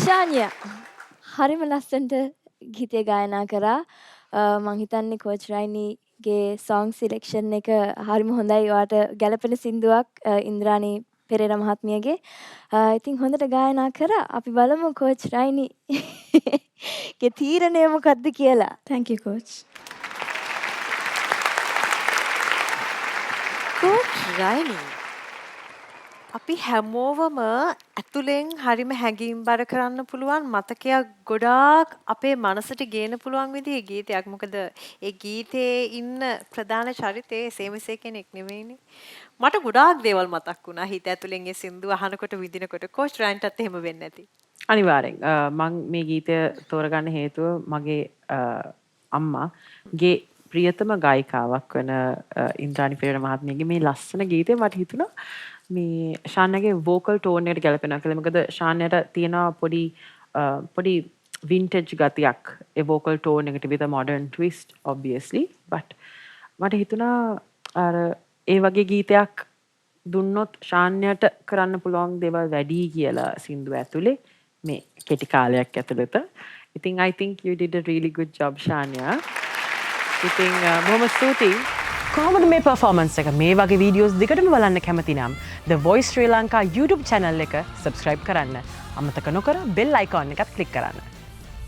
ශාන්‍ය හරිම ලස්සනට ගීතය ගායනා කරා. මං හිතන්නේ කෝච් රයිනිගේ සොංග් සිලෙක්ෂන් එක හරිම හොඳයි. ඔයාට ගැළපෙන සින්දුවක් ඉන්ද්‍රාණී පෙරේරා මහත්මියගේ. ඉතින් හොඳට ගායනා කරා. අපි බලමු කෝච් රයිනි ගේ තීරණය මොකක්ද කියලා. Thank you, coach. Coach Raini අපි හැමෝවම ඇතුලෙන් හරිම හැඟීම්බර කරන්න පුළුවන් මතකයක් ගොඩාක් අපේ මනසට ගේන්න පුළුවන් විදිහේ ගීතයක්. මොකද ඒ ගීතේ ඉන්න ප්‍රධාන චරිතේ සේමසේ කෙනෙක් නෙවෙයිනේ. මට ගොඩාක් දේවල් මතක් වුණා හිත ඇතුලෙන් ඒ සින්දුව අහනකොට විඳිනකොට. කෝච් රයින්ටත් එහෙම වෙන්නේ නැති. අනිවාර්යෙන් මම මේ ගීතය තෝරගන්න හේතුව මගේ අම්මාගේ ප්‍රියතම ගායිකාවක් වන ඉන්ද්‍රාණී පෙරේරා මහත්මියගේ මේ ලස්සන ගීතය මට හිතුණා මේ ශාන්‍යගේ වෝකල් ටෝන් එකට ගැලපෙනවා කියලා. මොකද ශාන්‍යයට තියෙනවා පොඩි වින්ටේජ් ගතියක් ඒ වෝකල් ටෝන් එකට with a modern twist obviously, but මට හිතුණා අර ඒ වගේ ගීතයක් දුන්නොත් ශාන්‍යයට කරන්න පුළුවන් දේවල් වැඩි කියලා සින්දුව ඇතුලේ මේ කෙටි කාලයක් ඇතුළත. ඉතින් I think you did a really good job ශාන්‍ය. ඉතින් බොහොම ස්තුතියි. කොහොමද මේ performance එක? මේ වගේ videos දිගටම බලන්න කැමති නම් The Voice Sri Lanka YouTube channel එක subscribe කරන්න. අමතක නොකර bell icon එකත් click කරන්න.